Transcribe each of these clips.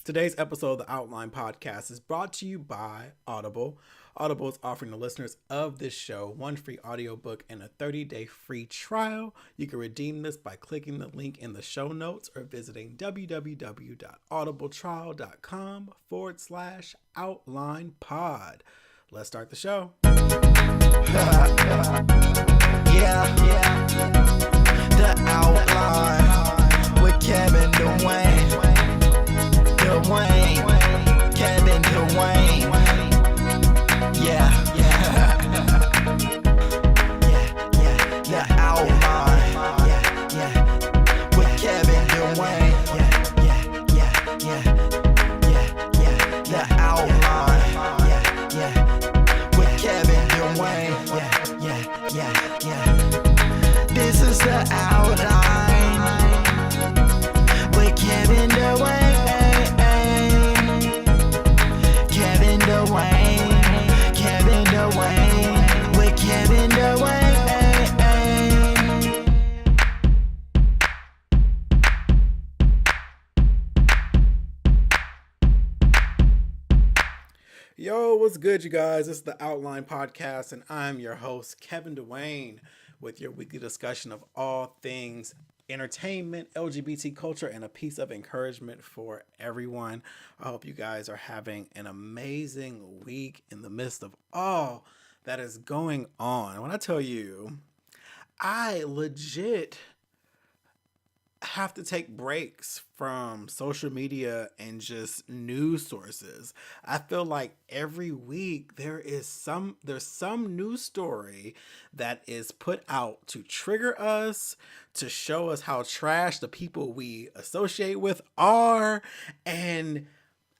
Today's episode of the Outline Podcast is brought to you by Audible. Audible is offering the listeners of this show one free audiobook and a 30-day free trial. You can redeem this by clicking the link in the show notes or visiting www.audibletrial.com/outlinepod. Let's start the show. Yeah, the outline with Kevin Dwayne, Kevin Dwayne. Yeah, the outline. With Kevin Dwayne. The outline. With Kevin Dwayne. This is the outline with Kevin Dwayne. Kevin Dwayne. With Kevin Dwayne. Yo, what's good, you guys? This is the Outline Podcast, and I'm your host, Kevin Dwayne, with your weekly discussion of all things entertainment, LGBT culture, and a piece of encouragement for everyone. I hope you guys are having an amazing week in the midst of all that is going on. When I tell you, I legit have to take breaks from social media and just news sources. I feel like every week there's some news story that is put out to trigger us, to show us how trash the people we associate with are, and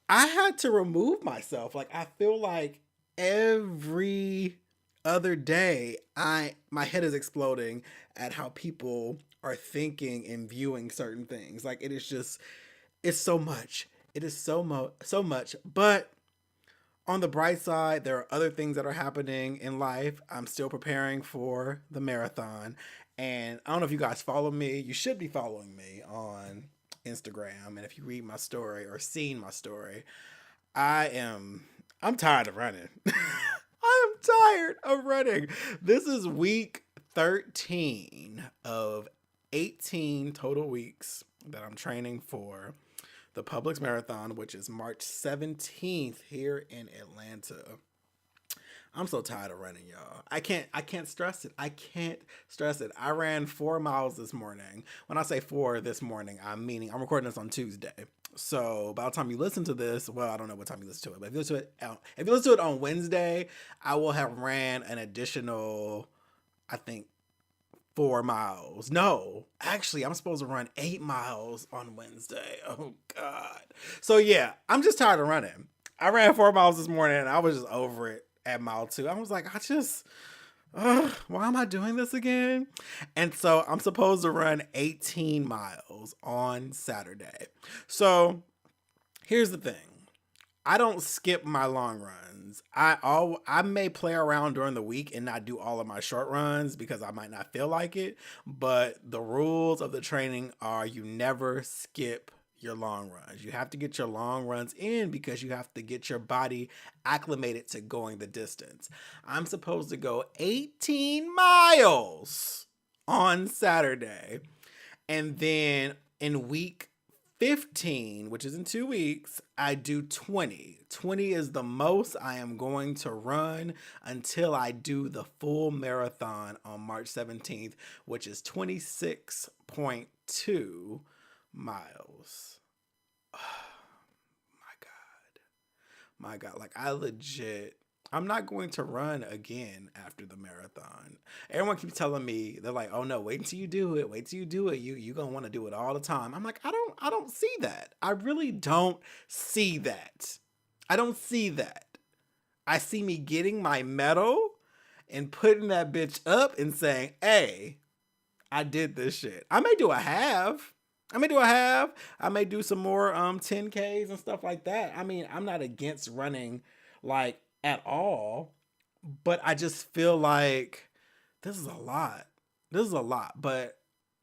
I had to remove myself. Like, I feel like every other day my head is exploding at how people are thinking and viewing certain things. Like, it is just, it's so much. It is so much. But on the bright side, there are other things that are happening in life. I'm still preparing for the marathon. And I don't know if you guys follow me. You should be following me on Instagram. And if you read my story or seen my story, I'm tired of running. I am tired of running. This is week 13 of 18 total weeks that I'm training for the Publix Marathon, which is March 17th here in Atlanta. I'm so tired of running, y'all. I can't stress it. I ran 4 miles this morning. When I say 4 this morning, I'm recording this on Tuesday. So by the time you listen to this, well, I don't know what time you listen to it, but if you listen to it on Wednesday, I will have ran an additional, I think, 4 miles. No, actually, I'm supposed to run 8 miles on Wednesday. Oh, God. So, yeah, I'm just tired of running. I ran 4 miles this morning, and I was just over it at mile 2. I was like, why am I doing this again? And so I'm supposed to run 18 miles on Saturday. So here's the thing. I don't skip my long runs. I may play around during the week and not do all of my short runs because I might not feel like it. But the rules of the training are you never skip your long runs. You have to get your long runs in because you have to get your body acclimated to going the distance. I'm supposed to go 18 miles on Saturday. And then in week 15, which is in 2 weeks, I do 20. 20 is the most I am going to run until I do the full marathon on March 17th, which is 26.2 miles. Oh, my God. Like, I'm not going to run again after the marathon. Everyone keeps telling me, they're like, oh no, wait until you do it. You're going to want to do it all the time. I'm like, I don't see that. I really don't see that. I don't see that. I see me getting my medal and putting that bitch up and saying, hey, I did this shit. I may do a half. I may do some more 10Ks and stuff like that. I mean, I'm not against running like at all, but I just feel like this is a lot. But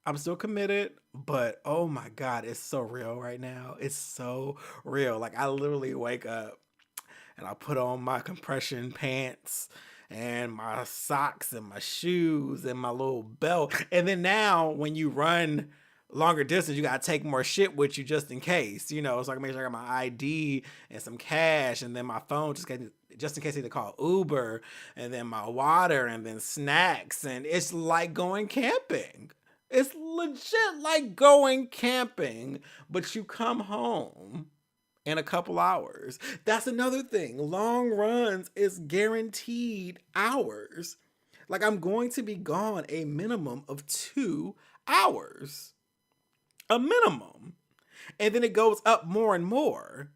I'm still committed, but oh my God, it's so real right now. It's so real. Like I literally wake up and I put on my compression pants and my socks and my shoes and my little belt. And then now when you run longer distance, you gotta take more shit with you just in case, so I can make sure I got my ID and some cash and then my phone just in case I need to call Uber, and then my water and then snacks. And it's like going camping. It's legit like going camping, but you come home in a couple hours. That's another thing. Long runs is guaranteed hours. Like I'm going to be gone a minimum of 2 hours. A minimum. And then it goes up more and more.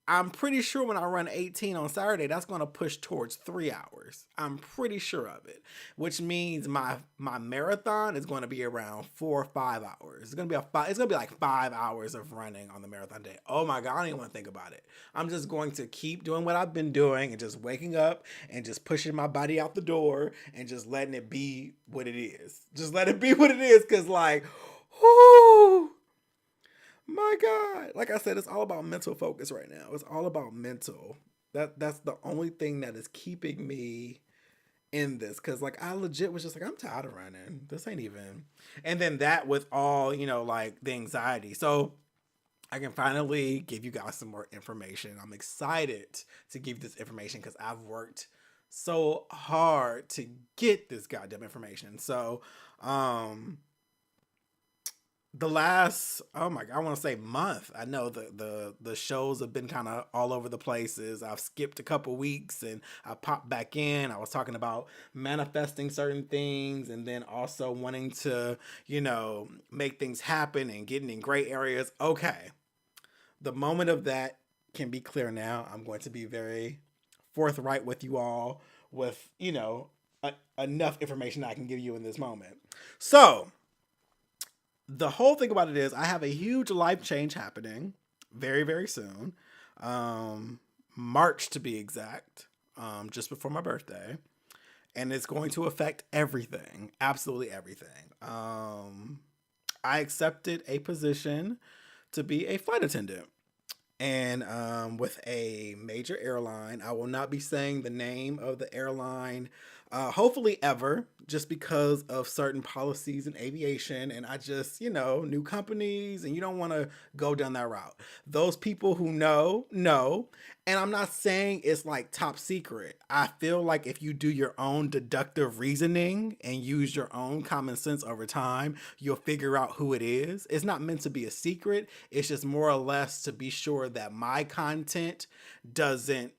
I'm pretty sure when I run 18 on Saturday, that's going to push towards 3 hours. I'm pretty sure of it, which means my marathon is going to be around 4 or 5 hours. It's going to be like 5 hours of running on the marathon day. Oh my God, I don't even want to think about it. I'm just going to keep doing what I've been doing and just waking up and just pushing my body out the door and just letting it be what it is. Just let it be what it is, because like, whoo. My God. Like I said, it's all about mental focus right now. It's all about mental. That's the only thing that is keeping me in this. Cause like I legit was just like, I'm tired of running. This ain't even. And then that with all, like the anxiety. So I can finally give you guys some more information. I'm excited to give you this information because I've worked so hard to get this goddamn information. So, the last, oh my God, I want to say month. I know the shows have been kind of all over the places. I've skipped a couple weeks and I popped back in. I was talking about manifesting certain things and then also wanting to, make things happen and getting in gray areas. Okay. The moment of that can be clear now. I'm going to be very forthright with you all with, enough information I can give you in this moment. So, the whole thing about it is I have a huge life change happening very, very soon. March to be exact, just before my birthday. And it's going to affect everything, absolutely everything. I accepted a position to be a flight attendant. And with a major airline. I will not be saying the name of the airline, hopefully ever, just because of certain policies in aviation. And I just, new companies, and you don't want to go down that route. Those people who know. And I'm not saying it's like top secret. I feel like if you do your own deductive reasoning and use your own common sense over time, you'll figure out who it is. It's not meant to be a secret. It's just more or less to be sure that my content doesn't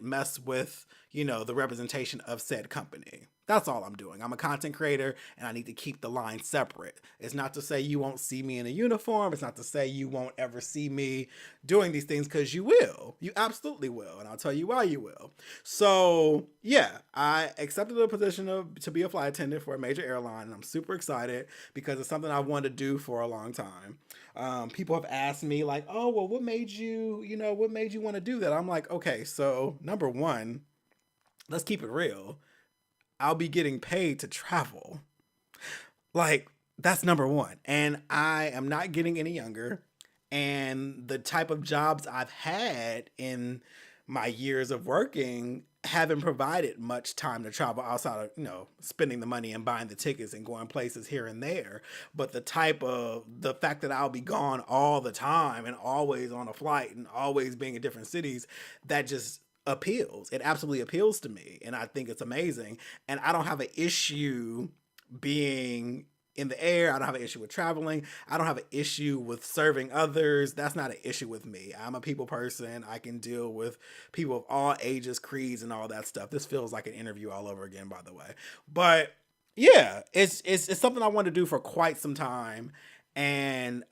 mess with, the representation of said company. That's all I'm doing. I'm a content creator and I need to keep the line separate. It's not to say you won't see me in a uniform. It's not to say you won't ever see me doing these things, because you will. You absolutely will. And I'll tell you why you will. So yeah, I accepted the position to be a flight attendant for a major airline. And I'm super excited because it's something I've wanted to do for a long time. People have asked me like, oh, well, what made you want to do that? I'm like, okay, so number one, let's keep it real. I'll be getting paid to travel. Like, that's number one. And I am not getting any younger. And the type of jobs I've had in my years of working haven't provided much time to travel outside of, spending the money and buying the tickets and going places here and there. But the fact that I'll be gone all the time and always on a flight and always being in different cities, that just appeals. It absolutely appeals to me. And I think it's amazing. And I don't have an issue being in the air. I don't have an issue with traveling. I don't have an issue with serving others. That's not an issue with me. I'm a people person. I can deal with people of all ages, creeds, and all that stuff. This feels like an interview all over again, by the way. But yeah, it's something I wanted to do for quite some time. And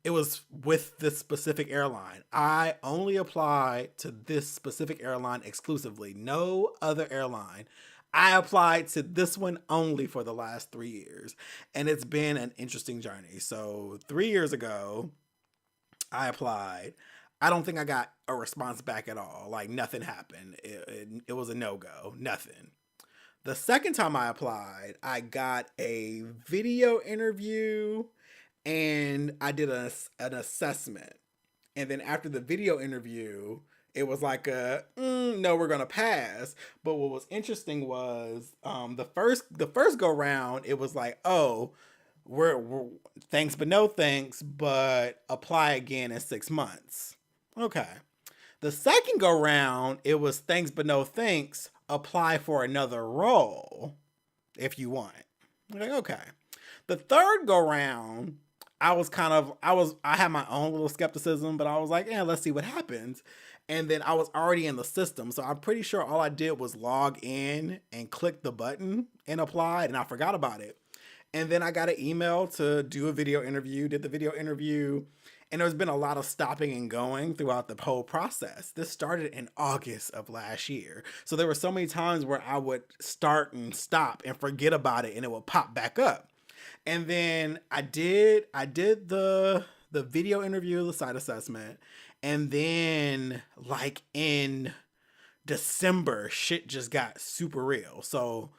it was with this specific airline. I only applied to this specific airline exclusively. No other airline. I applied to this one only for the last 3 years. And it's been an interesting journey. So 3 years ago, I applied. I don't think I got a response back at all. Like nothing happened. It was a no-go. Nothing. The second time I applied, I got a video interview and I did an assessment. And then after the video interview, it was like no, we're gonna pass. But what was interesting was the first go round, it was like, oh, we're thanks but no thanks, but apply again in 6 months. Okay. The second go round, it was thanks but no thanks, apply for another role if you want. I'm like, okay. The third go round, I had my own little skepticism, but I was like, yeah, let's see what happens. And then I was already in the system. So I'm pretty sure all I did was log in and click the button and applied, and I forgot about it. And then I got an email to do a video interview, did the video interview, and there's been a lot of stopping and going throughout the whole process. This started in August of last year. So there were so many times where I would start and stop and forget about it and it would pop back up. And then I did the video interview, the site assessment, and then like in December, shit just got super real. So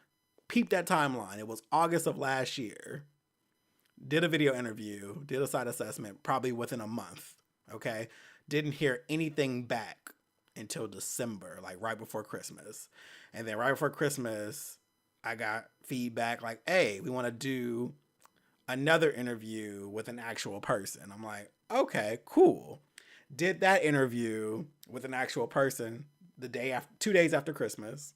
peep that timeline. It was August of last year. Did a video interview, did a site assessment probably within a month. Okay. Didn't hear anything back until December, like right before Christmas. And then right before Christmas, I got feedback like, hey, we want to do another interview with an actual person. I'm like, okay, cool. Did that interview with an actual person the day after, 2 days after Christmas.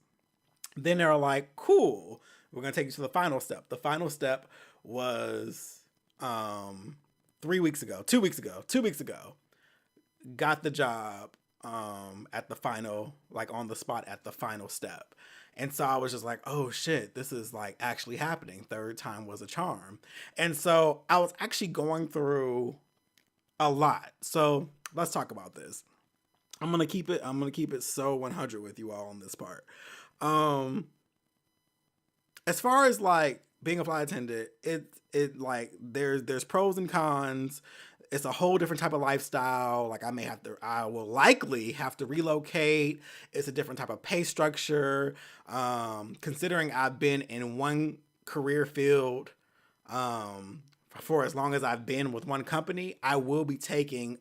Then they're like, cool, we're going to take you to the final step. The final step was 2 weeks ago, got the job at the final, like on the spot at the final step. And so I was just like, oh shit, this is like actually happening. Third time was a charm. And so I was actually going through a lot. So let's talk about this. I'm going to keep it so 100 with you all on this part. As far as like being a flight attendant, it like there's pros and cons. It's a whole different type of lifestyle. Like I will likely have to relocate. It's a different type of pay structure. Considering I've been in one career field for as long as I've been with one company, I will be taking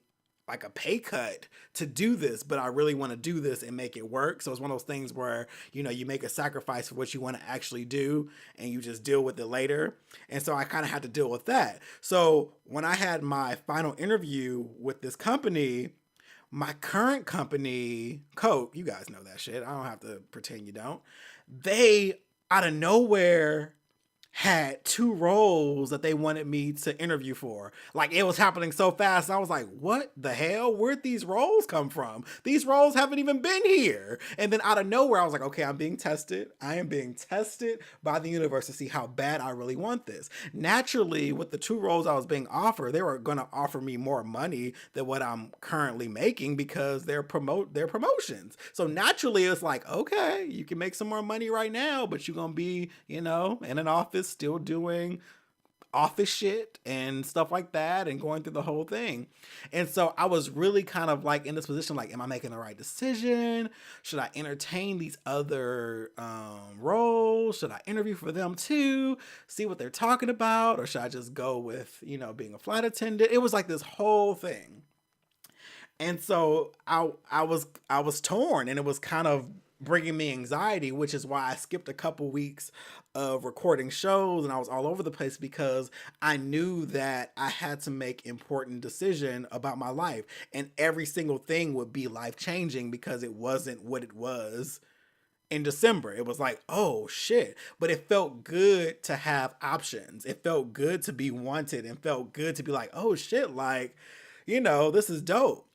like a pay cut to do this, but I really want to do this and make it work. So it's one of those things where, you know, you make a sacrifice for what you want to actually do and you just deal with it later. And so I kind of had to deal with that. So when I had my final interview with this company, my current company, Coke, you guys know that shit. I don't have to pretend you don't. They out of nowhere had 2 roles that they wanted me to interview for. Like it was happening so fast. I was like, what the hell? Where'd these roles come from? These roles haven't even been here. And then out of nowhere, I was like, okay, I'm being tested. I am being tested by the universe to see how bad I really want this. Naturally, with the 2 roles I was being offered, they were going to offer me more money than what I'm currently making because they're promotions. So naturally, it's like, okay, you can make some more money right now, but you're going to be, you know, in an office still doing office shit and stuff like that and going through the whole thing. And so I was really kind of like in this position, like, am I making the right decision? Should I entertain these other roles? Should I interview for them too? See what they're talking about? Or should I just go with, you know, being a flight attendant? It was like this whole thing. And so I was torn, and it was kind of bringing me anxiety, which is why I skipped a couple weeks of recording shows and I was all over the place because I knew that I had to make important decision about my life, and every single thing would be life changing because it wasn't what it was in December. It was like, oh shit, but it felt good to have options. It felt good to be wanted and felt good to be like, oh shit, like, you know, this is dope.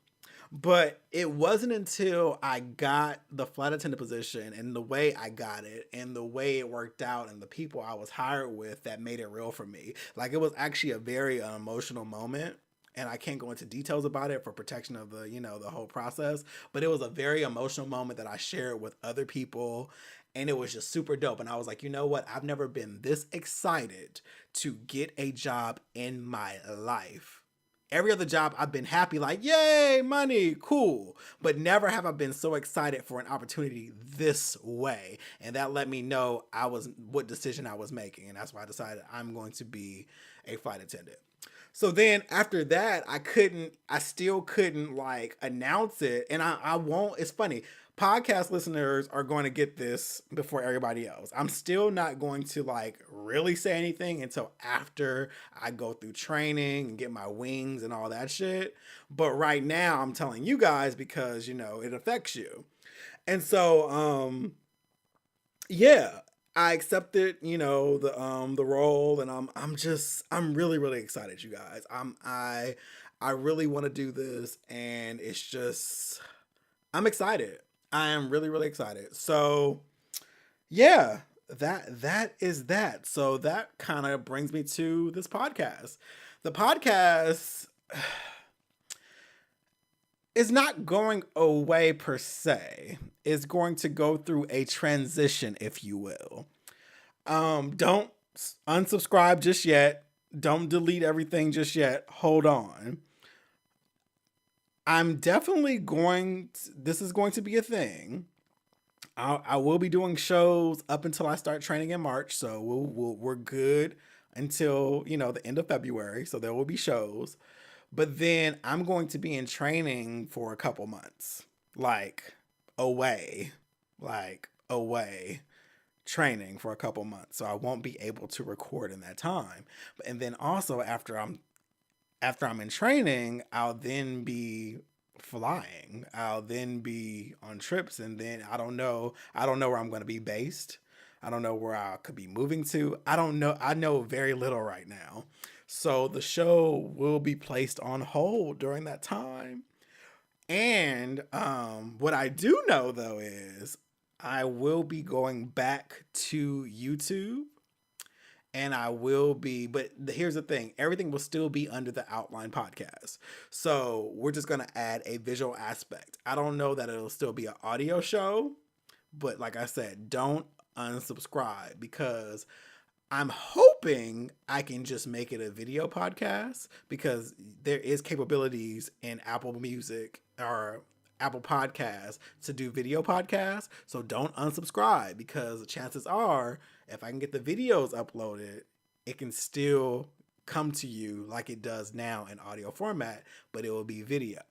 But it wasn't until I got the flight attendant position and the way I got it and the way it worked out and the people I was hired with that made it real for me. Like it was actually a very emotional moment, and I can't go into details about it for protection of the, you know, the whole process, but it was a very emotional moment that I shared with other people, and it was just super dope. And I was like, you know what? I've never been this excited to get a job in my life Every other job I've been happy, like, yay, money, cool. But never have I been so excited for an opportunity this way. And that let me know what decision I was making. And that's why I decided I'm going to be a flight attendant. So then after that, I still couldn't like announce it. And I won't, it's funny. Podcast listeners are going to get this before everybody else. I'm still not going to like really say anything until after I go through training and get my wings and all that shit. But right now I'm telling you guys because, it affects you. And so, yeah, I accepted, the role, and I'm really, really excited, you guys. I really want to do this, and I'm excited. I am really, really excited. So yeah, that is that. So that kind of brings me to this podcast. The podcast is not going away per se. It's going to go through a transition, if you will. Don't unsubscribe just yet. Don't delete everything just yet. Hold on. I'm definitely this is going to be a thing. I will be doing shows up until I start training in March. So we're good until, the end of February. So there will be shows. But then I'm going to be in training for a couple months. Away. Training for a couple months. So I won't be able to record in that time. And then also after I'm in training, I'll then be flying. I'll then be on trips, and then I don't know where I'm going to be based. I don't know where I could be moving to. I don't know. I know very little right now. So the show will be placed on hold during that time. And what I do know though is I will be going back to YouTube. And but here's the thing, everything will still be under the Outline podcast. So we're just going to add a visual aspect. I don't know that it'll still be an audio show, but like I said, don't unsubscribe because I'm hoping I can just make it a video podcast because there is capabilities in Apple Music or Apple Podcasts to do video podcasts. So don't unsubscribe because the chances are if I can get the videos uploaded, it can still come to you like it does now in audio format, but it will be video.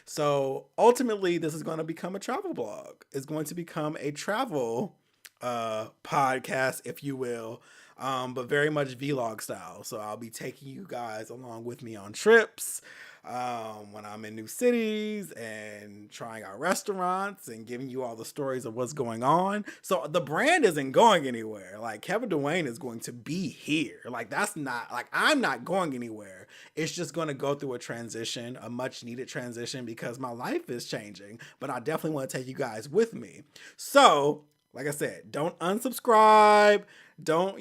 So ultimately, this is going to become a travel blog. It's going to become a travel podcast, if you will, but very much vlog style. So I'll be taking you guys along with me on trips, when I'm in new cities and trying out restaurants and giving you all the stories of what's going on. So the brand isn't going anywhere. Like Kevin Dwayne is going to be here. Like that's not like I'm not going anywhere. It's just going to go through a transition, a much needed transition because my life is changing, but I definitely want to take you guys with me. So like I said, don't unsubscribe. Don't,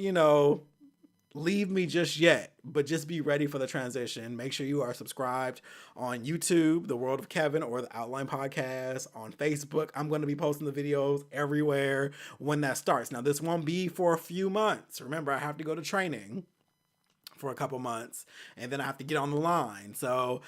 leave me just yet, but just be ready for the transition. Make sure you are subscribed on YouTube, The World of Kevin, or the Outline Podcast. On Facebook, I'm going to be posting the videos everywhere when that starts. Now, this won't be for a few months. Remember, I have to go to training for a couple months, and then I have to get on the line. So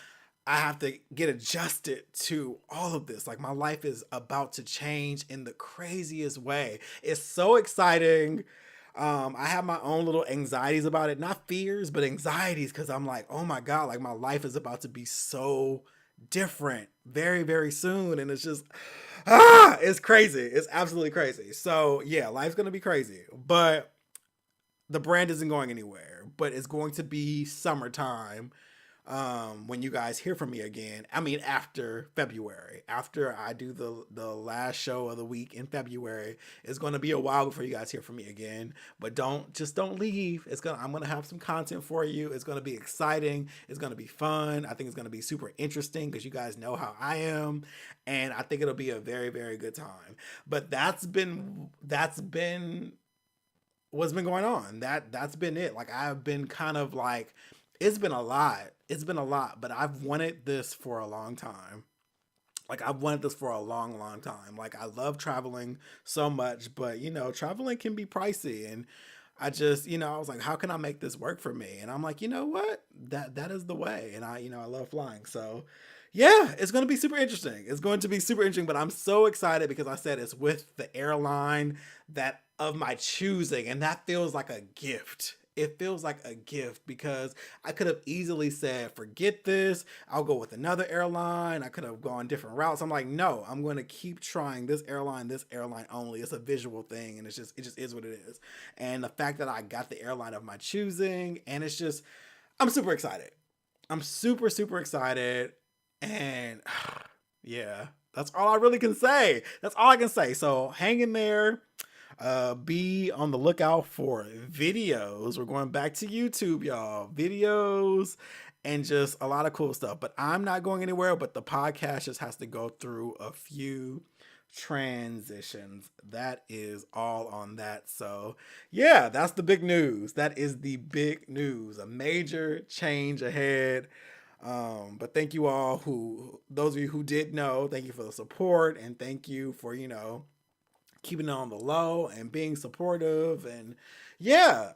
I have to get adjusted to all of this. Like my life is about to change in the craziest way. It's so exciting. I have my own little anxieties about it, not fears, but anxieties. Cause I'm like, oh my God, like my life is about to be so different very, very soon. And it's just, it's crazy. It's absolutely crazy. So yeah, life's going to be crazy, but the brand isn't going anywhere, but it's going to be summertime. When you guys hear from me again, I mean, after February, after I do the last show of the week in February, it's going to be a while before you guys hear from me again, but don't leave. I'm going to have some content for you. It's going to be exciting. It's going to be fun. I think it's going to be super interesting because you guys know how I am. And I think it'll be a very, very good time, but that's been what's been going on. That's been it. Like I've been kind of like, it's been a lot, but I've wanted this for a long time. Like I've wanted this for a long, long time. Like I love traveling so much, but traveling can be pricey. And I just, I was like, how can I make this work for me? And I'm like, you know what? That is the way. And I love flying. So yeah, it's going to be super interesting. It's going to be super interesting, but I'm so excited because I said it's with the airline that of my choosing. And that feels like a gift. It feels like a gift because I could have easily said, forget this. I'll go with another airline. I could have gone different routes. I'm like, no, I'm going to keep trying this airline only. It's a visual thing. And it just is what it is. And the fact that I got the airline of my choosing, and it's just, I'm super excited. I'm super, super excited. And yeah, that's all I really can say. That's all I can say. So hang in there. Be on the lookout for videos. We're going back to YouTube, y'all. Videos and just a lot of cool stuff. But I'm not going anywhere, but the podcast just has to go through a few transitions. That is all on that. So yeah, that's the big news. That is the big news. A major change ahead. But thank you all those of you who did know, thank you for the support, and thank you for, keeping it on the low and being supportive. And yeah,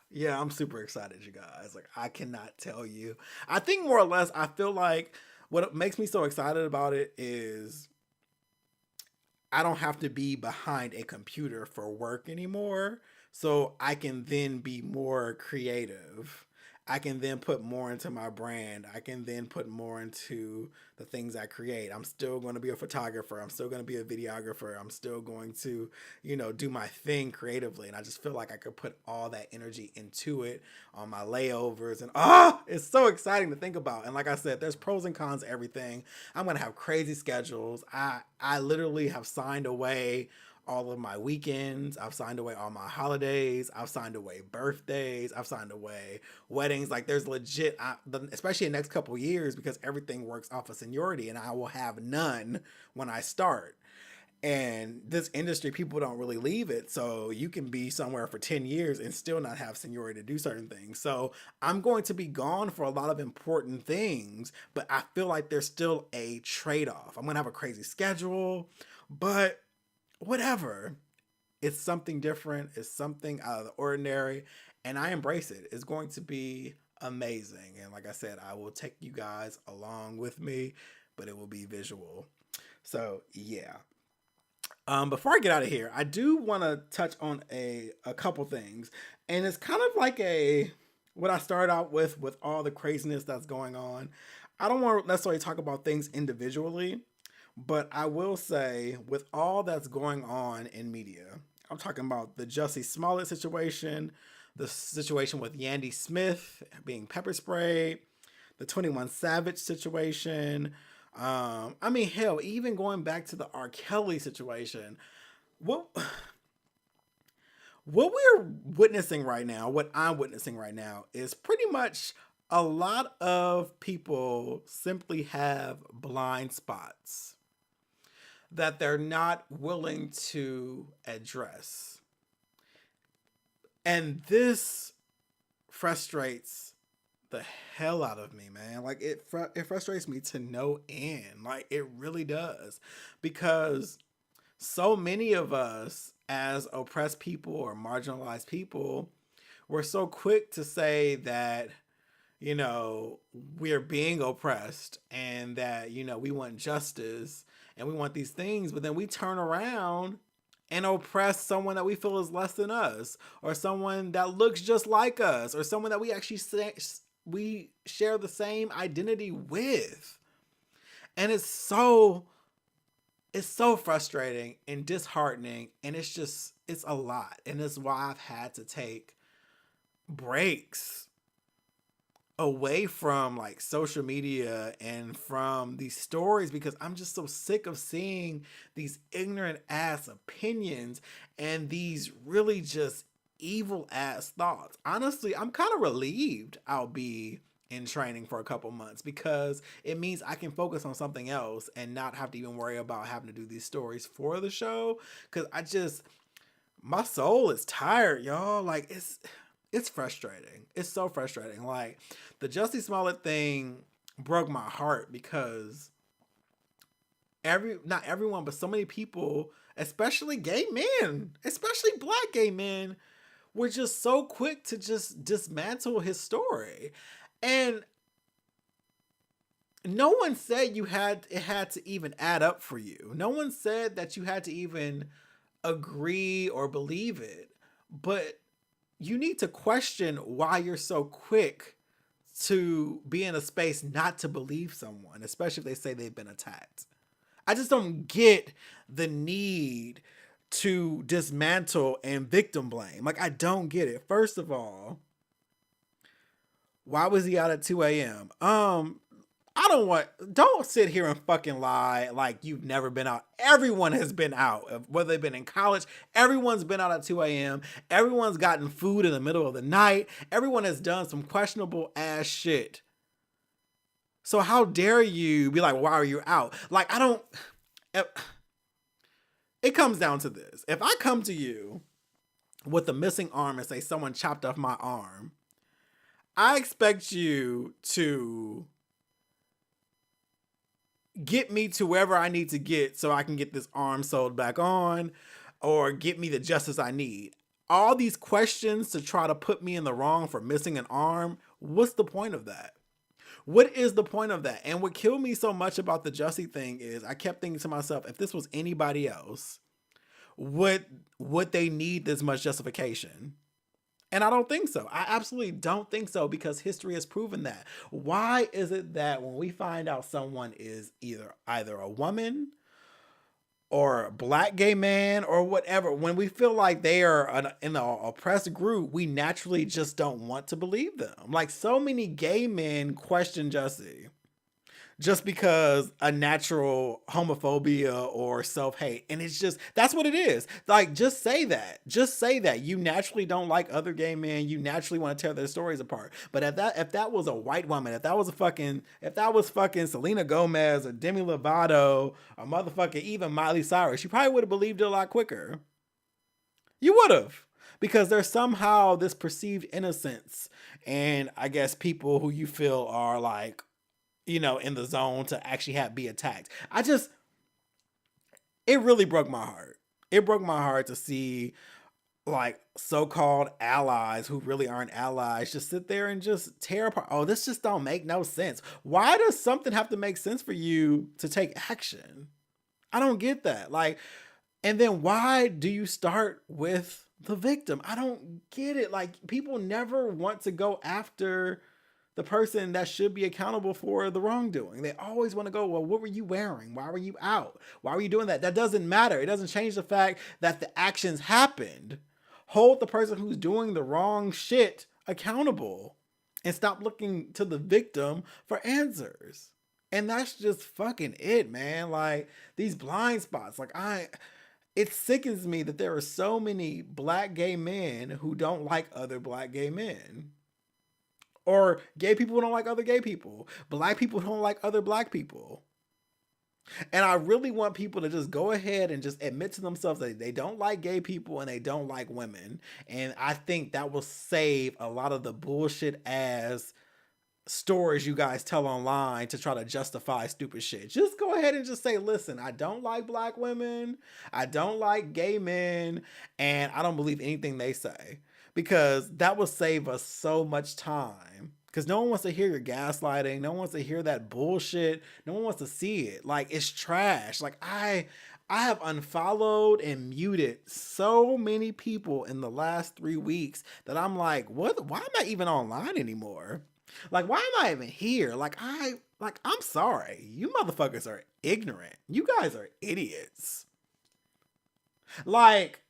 yeah, I'm super excited, you guys. Like, I cannot tell you. I think more or less, I feel like what makes me so excited about it is I don't have to be behind a computer for work anymore. So I can then be more creative. I can then put more into my brand. I can then put more into the things I create. I'm still going to be a photographer. I'm still going to be a videographer. I'm still going to, do my thing creatively. And I just feel like I could put all that energy into it on my layovers. And it's so exciting to think about. And like I said, there's pros and cons to everything. I'm going to have crazy schedules. I literally have signed away all of my weekends. I've signed away all my holidays. I've signed away birthdays. I've signed away weddings. Like, there's legit, especially in the next couple years, because everything works off of seniority, and I will have none when I start. And this industry, people don't really leave it. So you can be somewhere for 10 years and still not have seniority to do certain things. So I'm going to be gone for a lot of important things, but I feel like there's still a trade-off. I'm going to have a crazy schedule, but whatever. It's something different. It's something out of the ordinary, and I embrace it. It's going to be amazing. And like I said, I will take you guys along with me, but it will be visual. So yeah. Before I get out of here, I do want to touch on a couple things, and it's kind of like what I started out with all the craziness that's going on. I don't want to necessarily talk about things individually, but I will say, with all that's going on in media, I'm talking about the Jussie Smollett situation, the situation with Yandy Smith being pepper sprayed, the 21 Savage situation. Hell, even going back to the R. Kelly situation, what we're witnessing right now, what I'm witnessing right now, is pretty much a lot of people simply have blind spots that they're not willing to address. And this frustrates the hell out of me, man. Like, it frustrates me to no end. Like, it really does. Because so many of us, as oppressed people or marginalized people, we're so quick to say that, we're being oppressed, and that, we want justice and we want these things, but then we turn around and oppress someone that we feel is less than us, or someone that looks just like us, or someone that we actually we share the same identity with. And it's so frustrating and disheartening, and it's a lot. And it's why I've had to take breaks away from like social media and from these stories, because I'm just so sick of seeing these ignorant ass opinions and these really just evil ass thoughts. Honestly, I'm kind of relieved I'll be in training for a couple months, because it means I can focus on something else and not have to even worry about having to do these stories for the show. Because my soul is tired, y'all. Like, it's frustrating. It's so frustrating. Like, the Jussie Smollett thing broke my heart, because not everyone, but so many people, especially gay men, especially black gay men, were just so quick to just dismantle his story. And no one said it had to even add up for you. No one said that you had to even agree or believe it. But you need to question why you're so quick to be in a space not to believe someone, especially if they say they've been attacked. I just don't get the need to dismantle and victim blame. Like, I don't get it. First of all, why was he out at 2 a.m.? Don't sit here and fucking lie like you've never been out. Everyone has been out, whether they've been in college. Everyone's been out at 2 a.m. Everyone's gotten food in the middle of the night. Everyone has done some questionable ass shit. So how dare you be like, why are you out? Like, it comes down to this. If I come to you with a missing arm and say someone chopped off my arm, I expect you to get me to wherever I need to get so I can get this arm sewed back on or get me the justice I need. All these questions to try to put me in the wrong for missing an arm, what's the point of that? What is the point of that? And what killed me so much about the Jussie thing is I kept thinking to myself, if this was anybody else, would they need this much justification? And I don't think so. I absolutely don't think so, because history has proven that. Why is it that when we find out someone is either a woman or a black gay man or whatever, when we feel like they are in an oppressed group, we naturally just don't want to believe them? Like, so many gay men question Jussie just because a natural homophobia or self-hate. And it's just, that's what it is. Like, just say that. Just say that. You naturally don't like other gay men. You naturally want to tear their stories apart. But if that was a white woman, if that was fucking Selena Gomez or Demi Lovato or motherfucking even Miley Cyrus, you probably would have believed it a lot quicker. You would have. Because there's somehow this perceived innocence. And I guess people who you feel are like, in the zone to actually be attacked. It really broke my heart. It broke my heart to see like so-called allies who really aren't allies just sit there and just tear apart. Oh, this just don't make no sense. Why does something have to make sense for you to take action? I don't get that. Like, and then why do you start with the victim? I don't get it. Like, people never want to go after the person that should be accountable for the wrongdoing. They always want to go, well, what were you wearing? Why were you out? Why were you doing that? That doesn't matter. It doesn't change the fact that the actions happened. Hold the person who's doing the wrong shit accountable and stop looking to the victim for answers. And that's just fucking it, man. Like, these blind spots, it sickens me that there are so many black gay men who don't like other black gay men. Or gay people don't like other gay people. Black people don't like other black people. And I really want people to just go ahead and just admit to themselves that they don't like gay people and they don't like women. And I think that will save a lot of the bullshit ass stories you guys tell online to try to justify stupid shit. Just go ahead and just say, listen, I don't like black women. I don't like gay men. And I don't believe anything they say. Because that will save us so much time. Because no one wants to hear your gaslighting. No one wants to hear that bullshit. No one wants to see it. Like, it's trash. Like, I have unfollowed and muted so many people in the last 3 weeks that I'm like, what? Why am I even online anymore? Like, why am I even here? I'm sorry. You motherfuckers are ignorant. You guys are idiots. Like,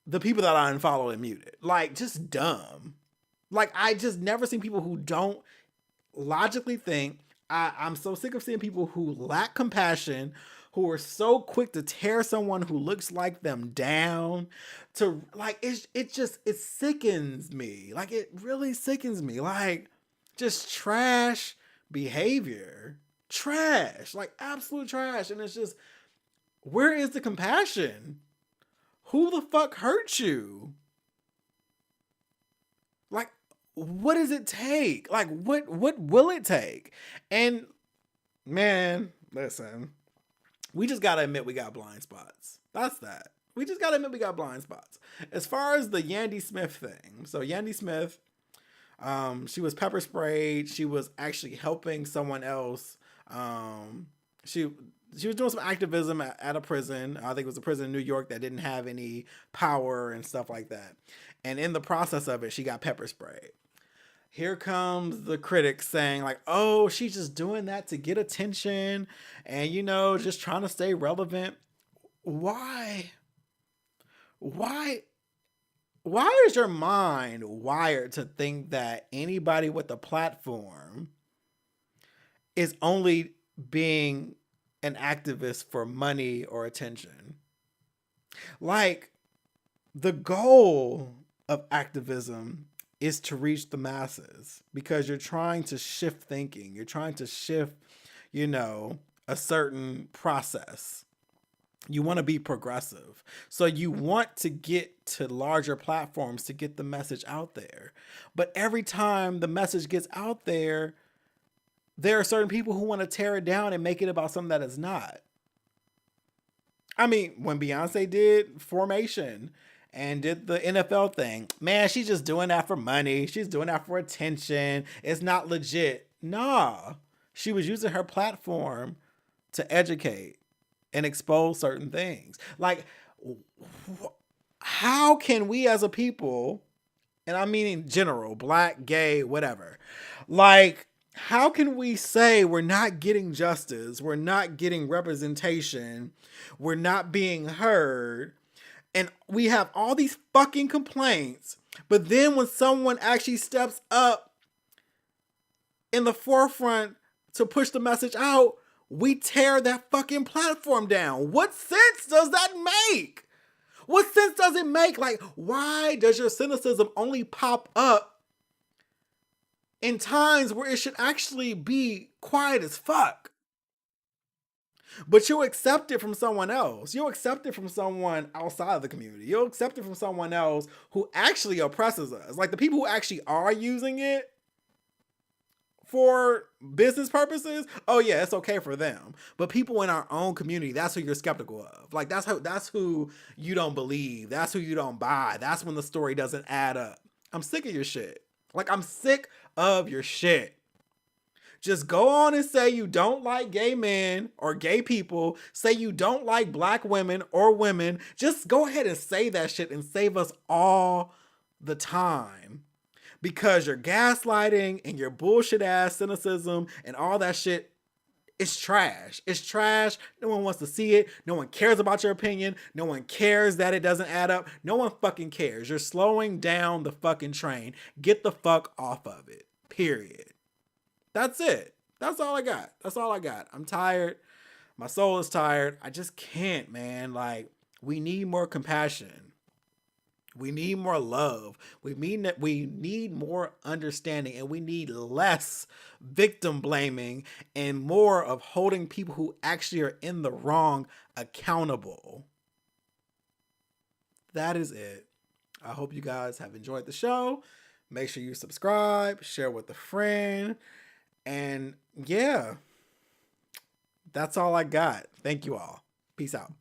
the people that I unfollowed and muted. Like, just dumb. Like, I just never seen people who don't logically think. I'm so sick of seeing people who lack compassion, who are so quick to tear someone who looks like them down. It sickens me. Like, it really sickens me. Like, just trash behavior. Trash. Like, absolute trash. And it's just, where is the compassion? Who the fuck hurt you? Like, what does it take? Like, what will it take? And man, listen, we just gotta admit we got blind spots. That's that. We just gotta admit we got blind spots. As far as the Yandy Smith thing, so Yandy Smith, she was pepper sprayed. She was actually helping someone else. She she was doing some activism at a prison. I think it was a prison in New York that didn't have any power and stuff like that. And in the process of it, she got pepper sprayed. Here comes the critics saying like, oh, she's just doing that to get attention and, just trying to stay relevant. Why? Why? Why is your mind wired to think that anybody with a platform is only being an activist for money or attention? Like, the goal of activism is to reach the masses because you're trying to shift thinking. You're trying to shift, a certain process. You want to be progressive. So you want to get to larger platforms to get the message out there. But every time the message gets out there, there are certain people who want to tear it down and make it about something that is not. I mean, when Beyonce did Formation and did the NFL thing, man, she's just doing that for money. She's doing that for attention. It's not legit. Nah, she was using her platform to educate and expose certain things. Like, how can we as a people, and I mean in general, black, gay, whatever, like, how can we say we're not getting justice, we're not getting representation, we're not being heard, and we have all these fucking complaints, but then when someone actually steps up in the forefront to push the message out, we tear that fucking platform down? What sense does that make? What sense does it make? Like, why does your cynicism only pop up in times where it should actually be quiet as fuck? But you'll accept it from someone else. You'll accept it from someone outside of the community. You'll accept it from someone else who actually oppresses us. Like, the people who actually are using it for business purposes, oh yeah, it's okay for them. But people in our own community, that's who you're skeptical of. Like, that's who you don't believe. That's who you don't buy. That's when the story doesn't add up. I'm sick of your shit. Like, I'm sick of your shit. Just go on and say you don't like gay men or gay people. Say you don't like black women or women. Just go ahead and say that shit and save us all the time. Because your gaslighting and your bullshit ass cynicism and all that shit is trash. It's trash. No one wants to see it. No one cares about your opinion. No one cares that it doesn't add up. No one fucking cares. You're slowing down the fucking train. Get the fuck off of it. Period. That's it. That's all I got. That's all I got. I'm tired. My soul is tired. I just can't, man. Like, we need more compassion. We need more love. We need more understanding, and we need less victim blaming and more of holding people who actually are in the wrong accountable. That is it. I hope you guys have enjoyed the show. Make sure you subscribe, share with a friend, and yeah, that's all I got. Thank you all. Peace out.